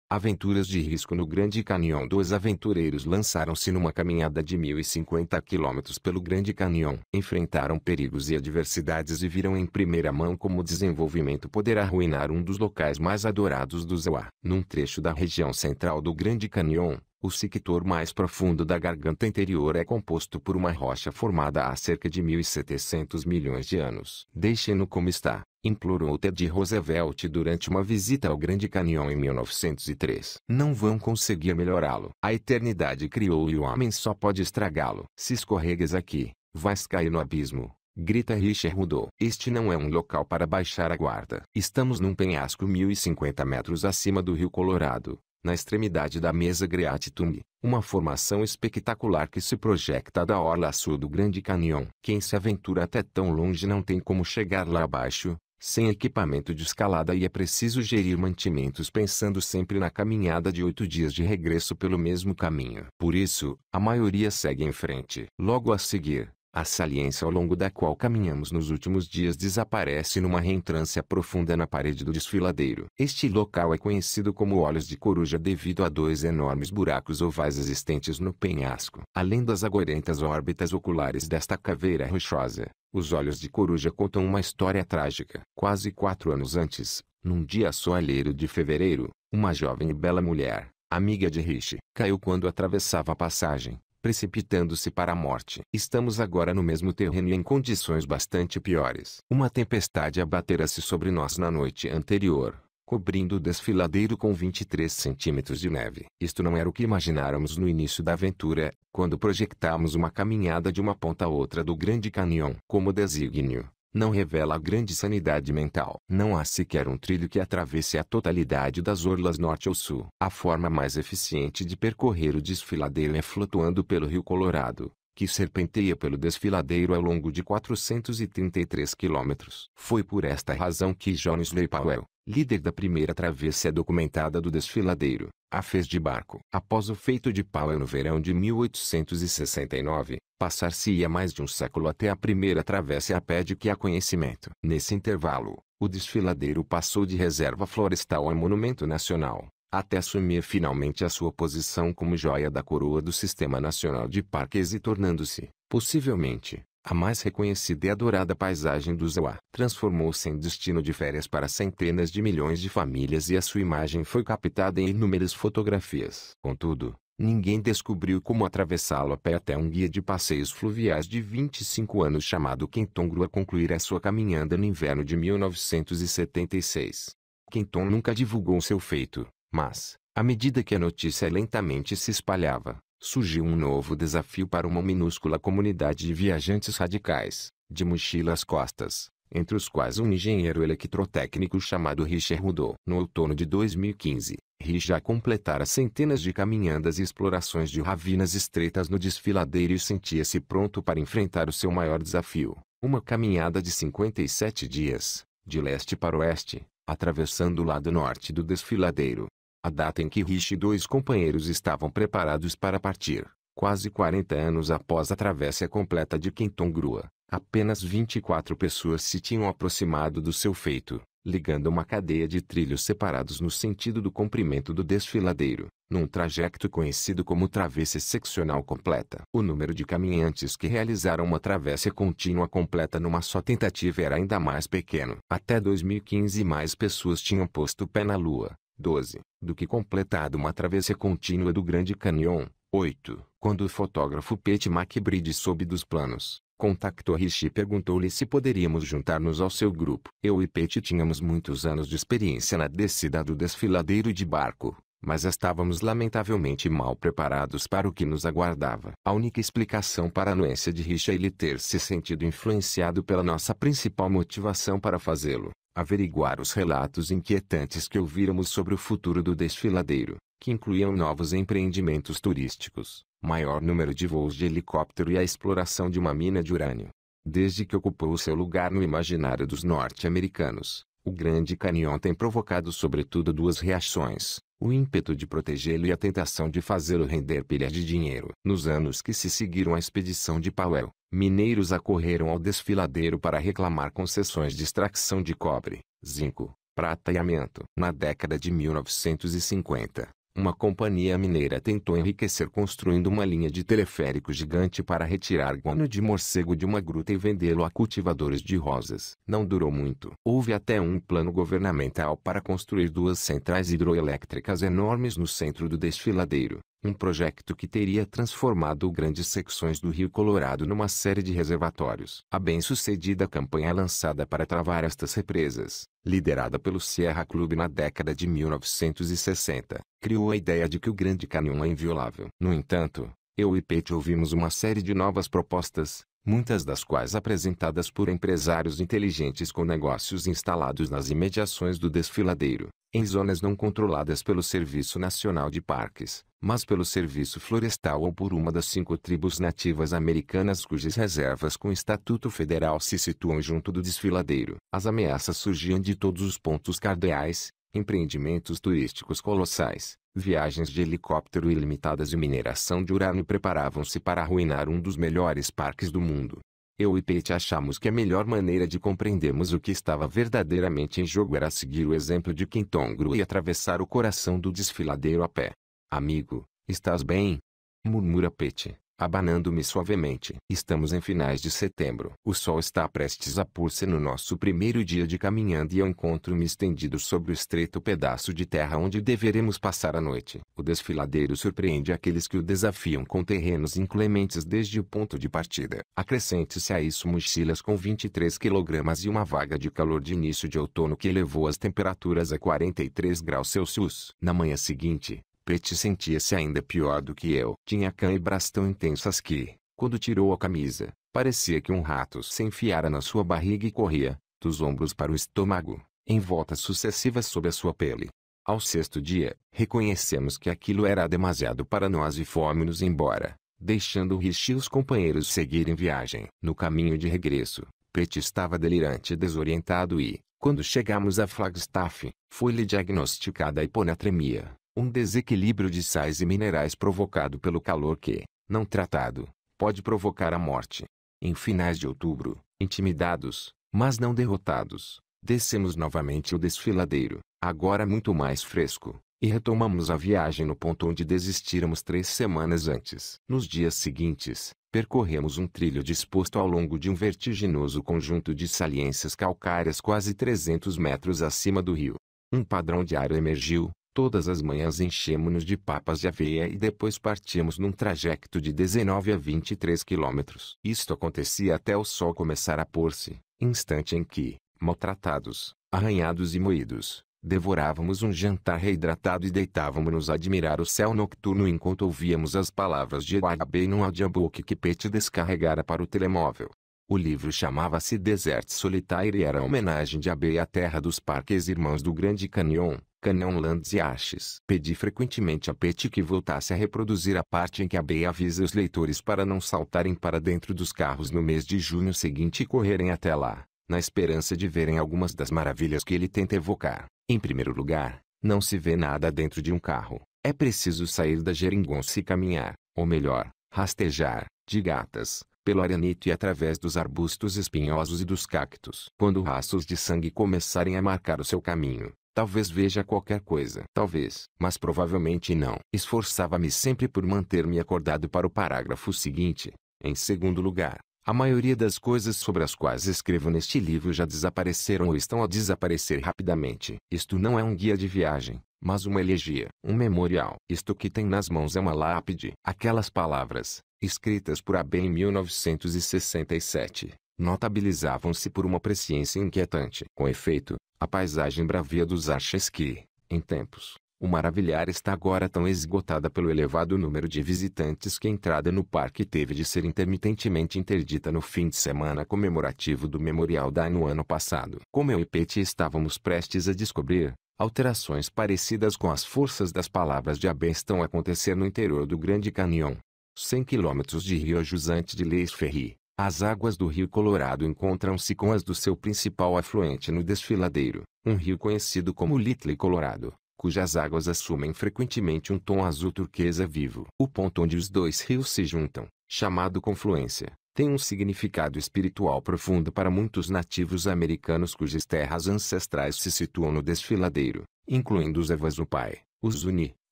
Aventuras de risco no Grande Canyon. Dois aventureiros lançaram-se numa caminhada de 1.050 quilômetros pelo Grande Canyon. Enfrentaram perigos e adversidades e viram em primeira mão como o desenvolvimento poderá arruinar um dos locais mais adorados do Zewa. Num trecho da região central do Grande Canyon, o sector mais profundo da garganta interior é composto por uma rocha formada há cerca de 1.700 milhões de anos. Deixe-no como está, implorou Teddy Roosevelt durante uma visita ao Grande Canyon em 1903. Não vão conseguir melhorá-lo. A eternidade criou e o homem só pode estragá-lo. Se escorregas aqui, vais cair no abismo, grita Richard Rudolph. Este não é um local para baixar a guarda. Estamos num penhasco 1.050 metros acima do rio Colorado, na extremidade da mesa Great Tumb, uma formação espetacular que se projeta da orla sul do Grande Canyon. Quem se aventura até tão longe não tem como chegar lá abaixo, sem equipamento de escalada, e é preciso gerir mantimentos pensando sempre na caminhada de 8 dias de regresso pelo mesmo caminho. Por isso, a maioria segue em frente. Logo a seguir, a saliência ao longo da qual caminhamos nos últimos dias desaparece numa reentrância profunda na parede do desfiladeiro. Este local é conhecido como Olhos de Coruja devido a dois enormes buracos ovais existentes no penhasco. Além das agorentas órbitas oculares desta caveira rochosa, os Olhos de Coruja contam uma história trágica. Quase 4 anos antes, num dia soalheiro de fevereiro, uma jovem e bela mulher, amiga de Rich, caiu quando atravessava a passagem, precipitando-se para a morte. Estamos agora no mesmo terreno e em condições bastante piores. Uma tempestade abatera-se sobre nós na noite anterior, cobrindo o desfiladeiro com 23 centímetros de neve. Isto não era o que imagináramos no início da aventura, quando projectamos uma caminhada de uma ponta a outra do Grande Canyon. Como desígnio, não revela grande sanidade mental. Não há sequer um trilho que atravesse a totalidade das orlas norte ou sul. A forma mais eficiente de percorrer o desfiladeiro é flutuando pelo rio Colorado, que serpenteia pelo desfiladeiro ao longo de 433 quilômetros. Foi por esta razão que John Sley Powell, líder da primeira travessia documentada do desfiladeiro, a fez de barco. Após o feito de Powell no verão de 1869, passar-se-ia mais de um século até a primeira travessia a pé de que há conhecimento. Nesse intervalo, o desfiladeiro passou de reserva florestal a monumento nacional, até assumir finalmente a sua posição como joia da coroa do Sistema Nacional de Parques e tornando-se, possivelmente, a mais reconhecida e adorada paisagem do Zewa. Transformou-se em destino de férias para centenas de milhões de famílias e a sua imagem foi captada em inúmeras fotografias. Contudo, ninguém descobriu como atravessá-lo a pé até um guia de passeios fluviais de 25 anos chamado Kenton Grua concluir a sua caminhada no inverno de 1976. Kenton nunca divulgou seu feito, mas, à medida que a notícia lentamente se espalhava, surgiu um novo desafio para uma minúscula comunidade de viajantes radicais, de mochila às costas, entre os quais um engenheiro eletrotécnico chamado Richard Rudolph. No outono de 2015, Rich já completara centenas de caminhadas e explorações de ravinas estreitas no desfiladeiro e sentia-se pronto para enfrentar o seu maior desafio, uma caminhada de 57 dias, de leste para oeste, atravessando o lado norte do desfiladeiro. A data em que Rich e 2 companheiros estavam preparados para partir, quase 40 anos após a travessia completa de Kenton Grua, apenas 24 pessoas se tinham aproximado do seu feito, ligando uma cadeia de trilhos separados no sentido do comprimento do desfiladeiro, num trajeto conhecido como travessia seccional completa. O número de caminhantes que realizaram uma travessia contínua completa numa só tentativa era ainda mais pequeno. Até 2015 mais pessoas tinham posto o pé na Lua, 12, do que completado uma travessia contínua do Grande Canyon, 8. Quando o fotógrafo Pete McBride soube dos planos, contactou Rich e perguntou-lhe se poderíamos juntar-nos ao seu grupo. Eu e Pete tínhamos muitos anos de experiência na descida do desfiladeiro de barco, mas estávamos lamentavelmente mal preparados para o que nos aguardava. A única explicação para a anuência de Rich é ele ter se sentido influenciado pela nossa principal motivação para fazê-lo: averiguar os relatos inquietantes que ouvíramos sobre o futuro do desfiladeiro, que incluíam novos empreendimentos turísticos, maior número de voos de helicóptero e a exploração de uma mina de urânio. Desde que ocupou seu lugar no imaginário dos norte-americanos, o Grande Canyon tem provocado sobretudo duas reações: o ímpeto de protegê-lo e a tentação de fazê-lo render pilhas de dinheiro. Nos anos que se seguiram à expedição de Powell, mineiros acorreram ao desfiladeiro para reclamar concessões de extração de cobre, zinco, Prateamento. Na década de 1950, uma companhia mineira tentou enriquecer construindo uma linha de teleférico gigante para retirar guano de morcego de uma gruta e vendê-lo a cultivadores de rosas. Não durou muito. Houve até um plano governamental para construir 2 centrais hidroelétricas enormes no centro do desfiladeiro. Um projeto que teria transformado grandes secções do Rio Colorado numa série de reservatórios. A bem-sucedida campanha lançada para travar estas represas, liderada pelo Sierra Club na década de 1960, criou a ideia de que o Grande Canyon é inviolável. No entanto, eu e Pete ouvimos uma série de novas propostas, muitas das quais apresentadas por empresários inteligentes com negócios instalados nas imediações do desfiladeiro, em zonas não controladas pelo Serviço Nacional de Parques, mas pelo Serviço Florestal ou por uma das 5 tribos nativas americanas cujas reservas com estatuto federal se situam junto do desfiladeiro. As ameaças surgiam de todos os pontos cardeais: empreendimentos turísticos colossais, viagens de helicóptero ilimitadas e mineração de urânio preparavam-se para arruinar um dos melhores parques do mundo. Eu e Pete achamos que a melhor maneira de compreendermos o que estava verdadeiramente em jogo era seguir o exemplo de Quintongru e atravessar o coração do desfiladeiro a pé. Amigo, estás bem? Murmura Pete, abanando-me suavemente. Estamos em finais de setembro. O sol está prestes a pôr-se no nosso primeiro dia de caminhanda e eu encontro-me estendido sobre o estreito pedaço de terra onde deveremos passar a noite. O desfiladeiro surpreende aqueles que o desafiam com terrenos inclementes desde o ponto de partida. Acrescente-se a isso mochilas com 23 kg e uma vaga de calor de início de outono que elevou as temperaturas a 43 graus Celsius. Na manhã seguinte, Pete sentia-se ainda pior do que eu. Tinha câimbras tão intensas que, quando tirou a camisa, parecia que um rato se enfiara na sua barriga e corria, dos ombros para o estômago, em voltas sucessivas sob a sua pele. Ao 6º dia, reconhecemos que aquilo era demasiado para nós e fomos embora, deixando Rich e os companheiros seguirem viagem. No caminho de regresso, Pete estava delirante e desorientado e, quando chegamos a Flagstaff, foi-lhe diagnosticada a hiponatremia. Um desequilíbrio de sais e minerais provocado pelo calor que, não tratado, pode provocar a morte. Em finais de outubro, intimidados, mas não derrotados, descemos novamente o desfiladeiro, agora muito mais fresco, e retomamos a viagem no ponto onde desistíramos 3 semanas antes. Nos dias seguintes, percorremos um trilho disposto ao longo de um vertiginoso conjunto de saliências calcárias quase 300 metros acima do rio. Um padrão diário emergiu. Todas as manhãs enchemos-nos de papas de aveia e depois partíamos num trajeto de 19 a 23 quilômetros. Isto acontecia até o sol começar a pôr-se, instante em que, maltratados, arranhados e moídos, devorávamos um jantar reidratado e deitávamos-nos a admirar o céu nocturno enquanto ouvíamos as palavras de Abe num audiobook que Pete descarregara para o telemóvel. O livro chamava-se Desert Solitaire e era a homenagem de Abe à terra dos parques irmãos do Grande Canyon, Canyonlands e Arches. Pedi frequentemente a Pete que voltasse a reproduzir a parte em que Abe avisa os leitores para não saltarem para dentro dos carros no mês de junho seguinte e correrem até lá, na esperança de verem algumas das maravilhas que ele tenta evocar. Em primeiro lugar, não se vê nada dentro de um carro. É preciso sair da geringonça e caminhar, ou melhor, rastejar, de gatas, pelo arenito e através dos arbustos espinhosos e dos cactos. Quando rastros de sangue começarem a marcar o seu caminho, talvez veja qualquer coisa. Talvez, mas provavelmente não. Esforçava-me sempre por manter-me acordado para o parágrafo seguinte. Em segundo lugar, a maioria das coisas sobre as quais escrevo neste livro já desapareceram ou estão a desaparecer rapidamente. Isto não é um guia de viagem, mas uma elegia, um memorial. Isto que tem nas mãos é uma lápide. Aquelas palavras, escritas por Abe em 1967, notabilizavam-se por uma presciência inquietante. Com efeito, a paisagem bravia dos Arches que, em tempos, o maravilhar está agora tão esgotada pelo elevado número de visitantes que a entrada no parque teve de ser intermitentemente interdita no fim de semana comemorativo do Memorial Day no ano passado. Como eu e Pete estávamos prestes a descobrir, alterações parecidas com as forças das palavras de Abe estão a acontecer no interior do Grande Canyon. 100 quilômetros de rio jusante de Lees Ferry, as águas do rio Colorado encontram-se com as do seu principal afluente no desfiladeiro, um rio conhecido como Little Colorado, cujas águas assumem frequentemente um tom azul turquesa vivo. O ponto onde os dois rios se juntam, chamado confluência, tem um significado espiritual profundo para muitos nativos americanos cujas terras ancestrais se situam no desfiladeiro, incluindo os Yavapai, os Zuni,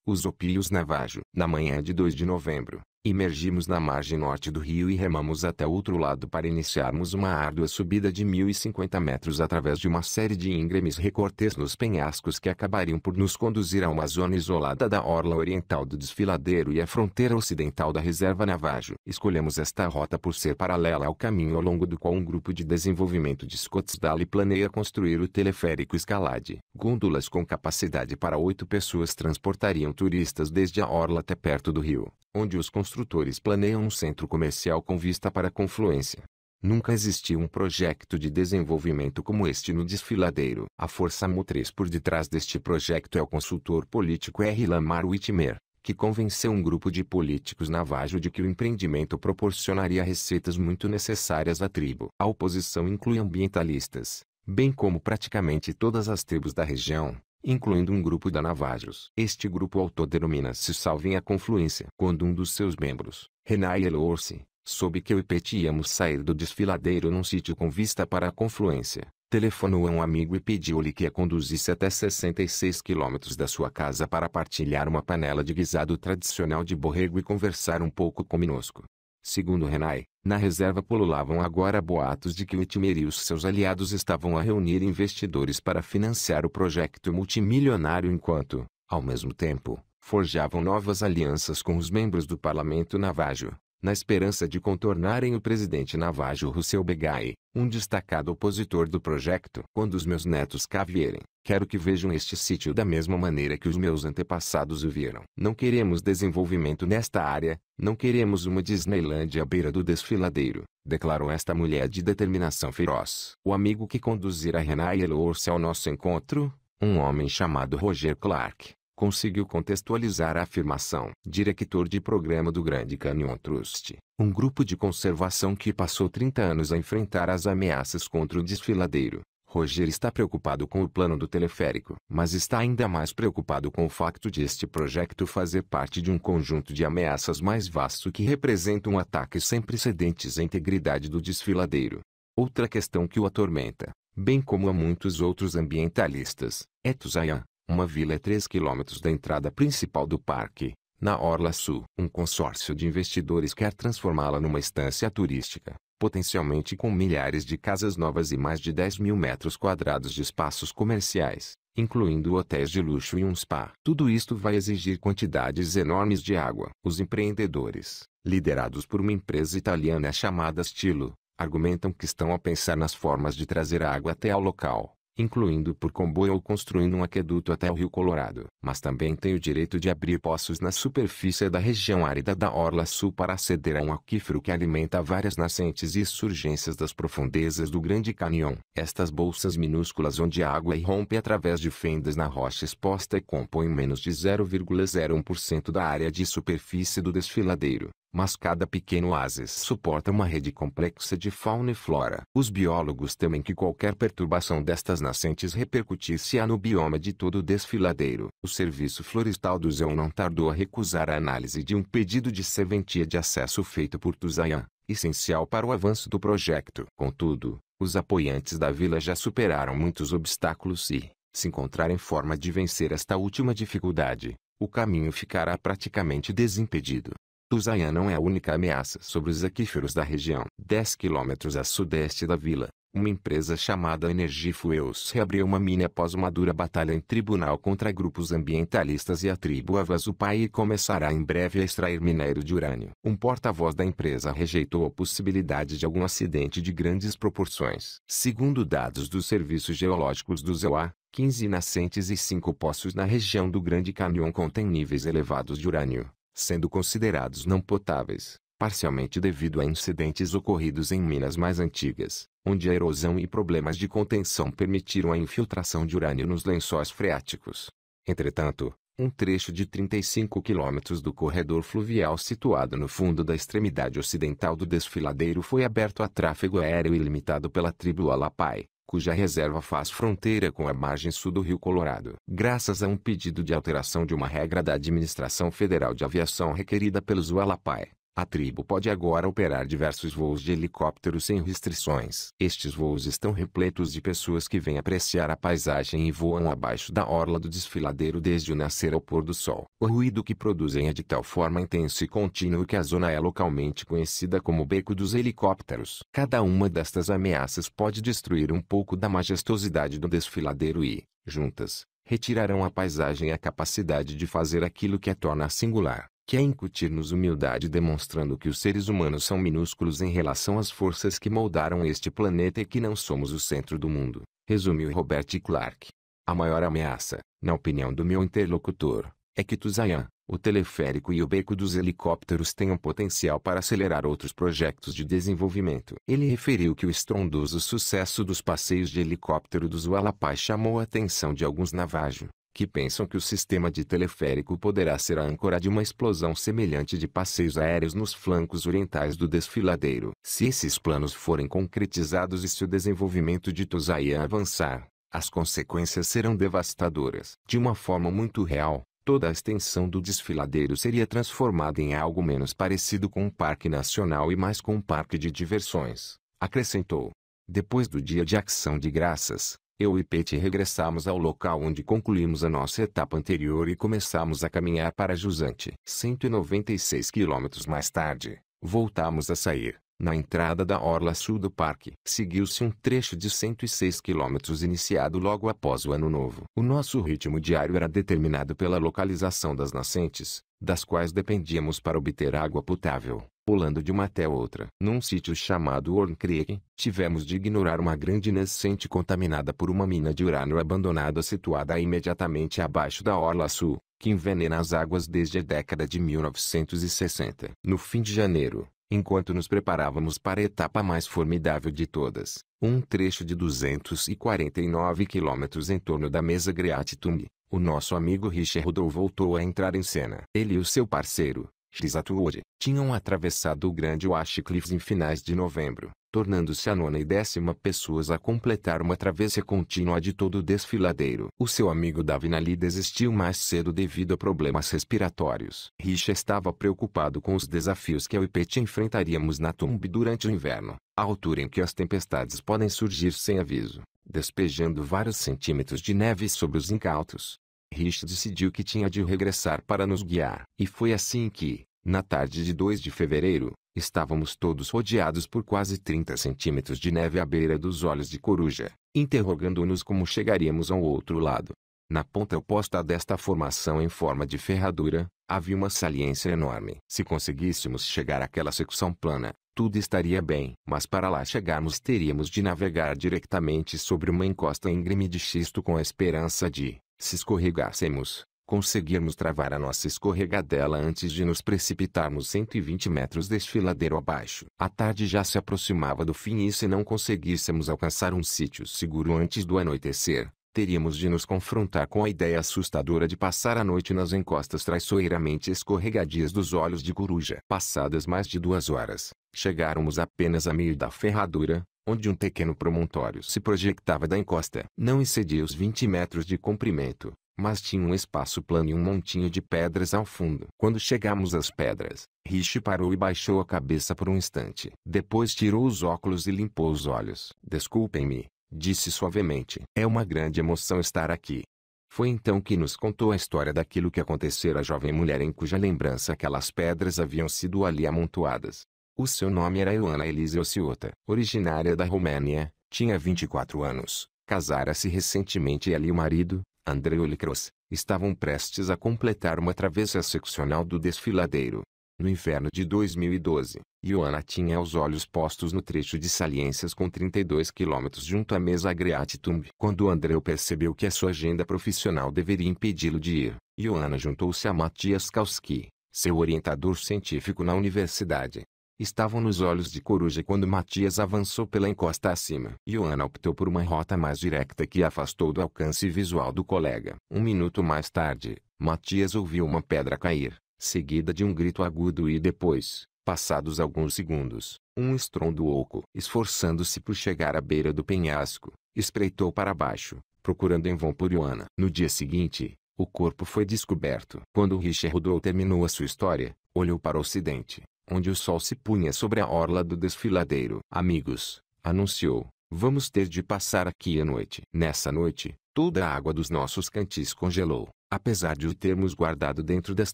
os Hopi e os Navajo. Na manhã de 2 de novembro, emergimos na margem norte do rio e remamos até o outro lado para iniciarmos uma árdua subida de 1.050 metros através de uma série de íngremes recortes nos penhascos que acabariam por nos conduzir a uma zona isolada da orla oriental do desfiladeiro e a fronteira ocidental da reserva Navajo. Escolhemos esta rota por ser paralela ao caminho ao longo do qual um grupo de desenvolvimento de Scottsdale planeia construir o teleférico Escalade. Gôndolas com capacidade para 8 pessoas transportariam turistas desde a orla até perto do rio, onde os construtores planeiam um centro comercial com vista para a confluência. Nunca existiu um projeto de desenvolvimento como este no desfiladeiro. A força motriz por detrás deste projeto é o consultor político R. Lamar Whitmer, que convenceu um grupo de políticos Navajo de que o empreendimento proporcionaria receitas muito necessárias à tribo. A oposição inclui ambientalistas, bem como praticamente todas as tribos da região, incluindo um grupo da Navajos. Este grupo autodenomina-se Salvem a Confluência. Quando um dos seus membros, Renai Elorsi, soube que eu e Pete íamos sair do desfiladeiro num sítio com vista para a confluência, telefonou a um amigo e pediu-lhe que a conduzisse até 66 quilômetros da sua casa para partilhar uma panela de guisado tradicional de borrego e conversar um pouco conosco. Segundo Renai, na reserva pululavam agora boatos de que Whitmer e os seus aliados estavam a reunir investidores para financiar o projeto multimilionário enquanto, ao mesmo tempo, forjavam novas alianças com os membros do parlamento Navajo, na esperança de contornarem o presidente Navajo Russell Begai, um destacado opositor do projeto. Quando os meus netos cá vierem, quero que vejam este sítio da mesma maneira que os meus antepassados o viram. Não queremos desenvolvimento nesta área, não queremos uma Disneyland à beira do desfiladeiro, declarou esta mulher de determinação feroz. O amigo que conduzira Renai Elorsi ao nosso encontro, um homem chamado Roger Clark, conseguiu contextualizar a afirmação. Diretor de programa do Grand Canyon Trust, um grupo de conservação que passou 30 anos a enfrentar as ameaças contra o desfiladeiro. Roger está preocupado com o plano do teleférico, mas está ainda mais preocupado com o facto de este projeto fazer parte de um conjunto de ameaças mais vasto que representa um ataque sem precedentes à integridade do desfiladeiro. Outra questão que o atormenta, bem como a muitos outros ambientalistas, é Tusayan, uma vila a 3 quilômetros da entrada principal do parque, na Orla Sul. Um consórcio de investidores quer transformá-la numa estância turística, potencialmente com milhares de casas novas e mais de 10 mil metros quadrados de espaços comerciais, incluindo hotéis de luxo e um spa. Tudo isto vai exigir quantidades enormes de água. Os empreendedores, liderados por uma empresa italiana chamada Stilo, argumentam que estão a pensar nas formas de trazer a água até ao local, incluindo por comboio ou construindo um aqueduto até o Rio Colorado. Mas também tem o direito de abrir poços na superfície da região árida da Orla Sul para aceder a um aquífero que alimenta várias nascentes e surgências das profundezas do Grande Canyon. Estas bolsas minúsculas onde a água irrompe através de fendas na rocha exposta e compõem menos de 0,01% da área de superfície do desfiladeiro. Mas cada pequeno oásis suporta uma rede complexa de fauna e flora. Os biólogos temem que qualquer perturbação destas nascentes repercutisse-á no bioma de todo o desfiladeiro. O Serviço Florestal do ZEU não tardou a recusar a análise de um pedido de serventia de acesso feito por Tusayan, essencial para o avanço do projeto. Contudo, os apoiantes da vila já superaram muitos obstáculos e, se encontrarem forma de vencer esta última dificuldade, o caminho ficará praticamente desimpedido. Tusayan não é a única ameaça sobre os aquíferos da região. 10 quilômetros a sudeste da vila, uma empresa chamada Energy Fuels reabriu uma mina após uma dura batalha em tribunal contra grupos ambientalistas e a tribo Yavapai e começará em breve a extrair minério de urânio. Um porta-voz da empresa rejeitou a possibilidade de algum acidente de grandes proporções. Segundo dados dos serviços geológicos do ZEUA, 15 nascentes e 5 poços na região do Grande Canyon contêm níveis elevados de urânio, sendo considerados não potáveis, parcialmente devido a incidentes ocorridos em minas mais antigas, onde a erosão e problemas de contenção permitiram a infiltração de urânio nos lençóis freáticos. Entretanto, um trecho de 35 quilômetros do corredor fluvial situado no fundo da extremidade ocidental do desfiladeiro foi aberto a tráfego aéreo ilimitado pela tribo Yavapai, cuja reserva faz fronteira com a margem sul do Rio Colorado. Graças a um pedido de alteração de uma regra da Administração Federal de Aviação requerida pelos Yavapai, A tribo pode agora operar diversos voos de helicóptero sem restrições. Estes voos estão repletos de pessoas que vêm apreciar a paisagem e voam abaixo da orla do desfiladeiro desde o nascer ao pôr do sol. O ruído que produzem é de tal forma intenso e contínuo que a zona é localmente conhecida como Beco dos Helicópteros. Cada uma destas ameaças pode destruir um pouco da majestosidade do desfiladeiro e, juntas, retirarão à paisagem a capacidade de fazer aquilo que a torna singular, que é incutir-nos humildade, demonstrando que os seres humanos são minúsculos em relação às forças que moldaram este planeta e que não somos o centro do mundo, resumiu Robert Clark. A maior ameaça, na opinião do meu interlocutor, é que Tusayan, o teleférico e o Beco dos Helicópteros tenham potencial para acelerar outros projetos de desenvolvimento. Ele referiu que o estrondoso sucesso dos passeios de helicóptero dos Hualapai chamou a atenção de alguns Navajo, que pensam que o sistema de teleférico poderá ser a âncora de uma explosão semelhante de passeios aéreos nos flancos orientais do desfiladeiro. Se esses planos forem concretizados e se o desenvolvimento de Tusayan avançar, as consequências serão devastadoras. De uma forma muito real, toda a extensão do desfiladeiro seria transformada em algo menos parecido com um parque nacional e mais com um parque de diversões, acrescentou. Depois do dia de Ação de Graças, eu e Pete regressamos ao local onde concluímos a nossa etapa anterior e começamos a caminhar para Jusante. 196 quilômetros mais tarde, voltamos a sair, na entrada da orla sul do parque. Seguiu-se um trecho de 106 quilômetros iniciado logo após o Ano Novo. O nosso ritmo diário era determinado pela localização das nascentes, das quais dependíamos para obter água potável, pulando de uma até outra. Num sítio chamado Horn Creek, tivemos de ignorar uma grande nascente contaminada por uma mina de urânio abandonada situada imediatamente abaixo da orla sul, que envenena as águas desde a década de 1960. No fim de janeiro, enquanto nos preparávamos para a etapa mais formidável de todas, um trecho de 249 quilômetros em torno da mesa Great-Tumb, o nosso amigo Richard voltou a entrar em cena. Ele e o seu parceiro, Shizatuori, tinham atravessado o Grande Wash Cliffs em finais de novembro, tornando-se a 9ª e 10ª pessoas a completar uma travessia contínua de todo o desfiladeiro. O seu amigo Davinali desistiu mais cedo devido a problemas respiratórios. Richa estava preocupado com os desafios que eu e Pete enfrentaríamos na Tumb durante o inverno, a altura em que as tempestades podem surgir sem aviso, despejando vários centímetros de neve sobre os incautos. Rich decidiu que tinha de regressar para nos guiar. E foi assim que, na tarde de 2 de fevereiro, estávamos todos rodeados por quase 30 centímetros de neve à beira dos Olhos de Coruja, interrogando-nos como chegaríamos ao outro lado. Na ponta oposta desta formação em forma de ferradura, havia uma saliência enorme. Se conseguíssemos chegar àquela secção plana, tudo estaria bem. Mas para lá chegarmos teríamos de navegar diretamente sobre uma encosta íngreme de xisto com a esperança de, se escorregássemos, conseguirmos travar a nossa escorregadela antes de nos precipitarmos 120 metros desfiladeiro abaixo. A tarde já se aproximava do fim e se não conseguíssemos alcançar um sítio seguro antes do anoitecer, teríamos de nos confrontar com a ideia assustadora de passar a noite nas encostas traiçoeiramente escorregadias dos Olhos de Coruja. Passadas mais de 2 horas, chegáramos apenas a meio da ferradura, onde um pequeno promontório se projetava da encosta. Não excedia os 20 metros de comprimento, mas tinha um espaço plano e um montinho de pedras ao fundo. Quando chegamos às pedras, Rich parou e baixou a cabeça por um instante. Depois tirou os óculos e limpou os olhos. Desculpem-me, disse suavemente. É uma grande emoção estar aqui. Foi então que nos contou a história daquilo que acontecera à jovem mulher em cuja lembrança aquelas pedras haviam sido ali amontoadas. O seu nome era Ioana Elisa Ociota. Originária da Romênia, tinha 24 anos, casara-se recentemente e ali o marido, Andrei Olicros, estavam prestes a completar uma travessia seccional do desfiladeiro. No inverno de 2012, Ioana tinha os olhos postos no trecho de saliências com 32 quilômetros junto à mesa Great-Tumb. Quando Andrei percebeu que a sua agenda profissional deveria impedi-lo de ir, Ioana juntou-se a Matias Kauski, seu orientador científico na universidade. Estavam nos Olhos de Coruja quando Matias avançou pela encosta acima. Ioana optou por uma rota mais direta que a afastou do alcance visual do colega. Um minuto mais tarde, Matias ouviu uma pedra cair, seguida de um grito agudo e depois, passados alguns segundos, um estrondo oco. Esforçando-se por chegar à beira do penhasco, espreitou para baixo, procurando em vão por Ioana. No dia seguinte, o corpo foi descoberto. Quando Richard terminou a sua história, olhou para o ocidente, onde o sol se punha sobre a orla do desfiladeiro. Amigos, anunciou, vamos ter de passar aqui a noite. Nessa noite, toda a água dos nossos cantis congelou, apesar de o termos guardado dentro das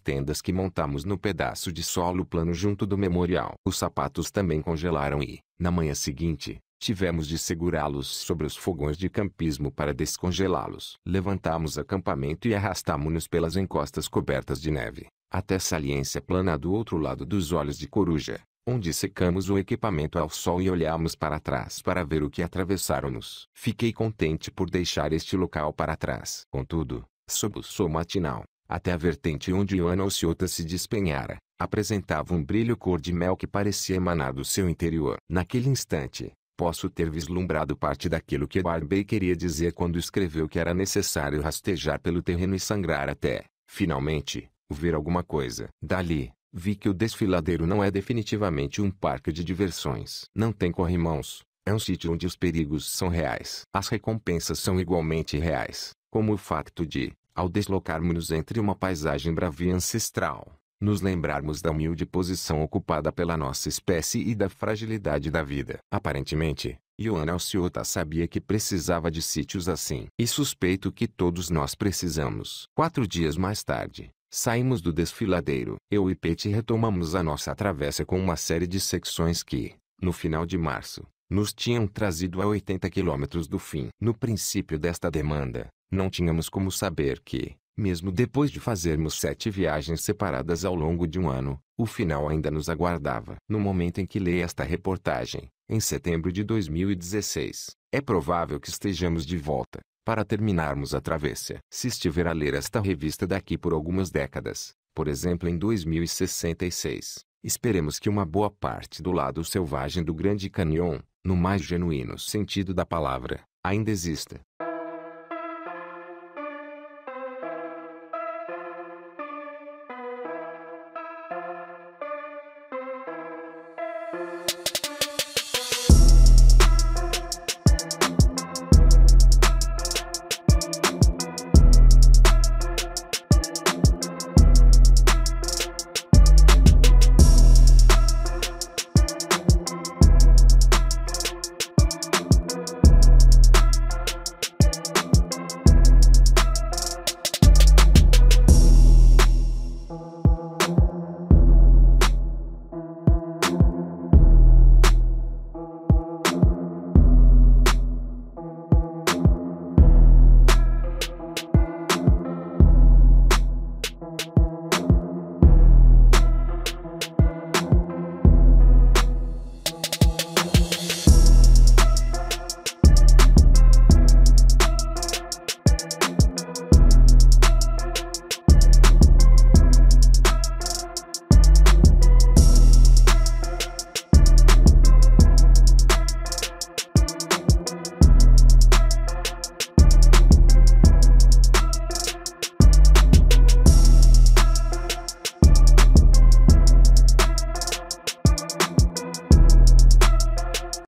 tendas que montamos no pedaço de solo plano junto do memorial. Os sapatos também congelaram e, na manhã seguinte, tivemos de segurá-los sobre os fogões de campismo para descongelá-los. Levantamos acampamento e arrastamo-nos pelas encostas cobertas de neve, até saliência plana do outro lado dos Olhos de Coruja, onde secamos o equipamento ao sol e olhamos para trás para ver o que atravessáramos. Fiquei contente por deixar este local para trás. Contudo, sob o sol matinal, até a vertente onde Ioana Ociota se despenhara, apresentava um brilho cor-de-mel que parecia emanar do seu interior. Naquele instante, posso ter vislumbrado parte daquilo que Barbey queria dizer quando escreveu que era necessário rastejar pelo terreno e sangrar até, finalmente, ver alguma coisa. Dali, vi que o desfiladeiro não é definitivamente um parque de diversões. Não tem corrimãos, é um sítio onde os perigos são reais. As recompensas são igualmente reais, como o facto de, ao deslocarmos-nos entre uma paisagem bravia ancestral, nos lembrarmos da humilde posição ocupada pela nossa espécie e da fragilidade da vida. Aparentemente, Ioana Ociota sabia que precisava de sítios assim. E suspeito que todos nós precisamos. 4 dias mais tarde, saímos do desfiladeiro. Eu e Pete retomamos a nossa travessa com uma série de secções que, no final de março, nos tinham trazido a 80 quilômetros do fim. No princípio desta demanda, não tínhamos como saber que, mesmo depois de fazermos 7 viagens separadas ao longo de um ano, o final ainda nos aguardava. No momento em que leio esta reportagem, em setembro de 2016, é provável que estejamos de volta, para terminarmos a travessia. Se estiver a ler esta revista daqui por algumas décadas, por exemplo em 2066, esperemos que uma boa parte do lado selvagem do Grande Canyon, no mais genuíno sentido da palavra, ainda exista.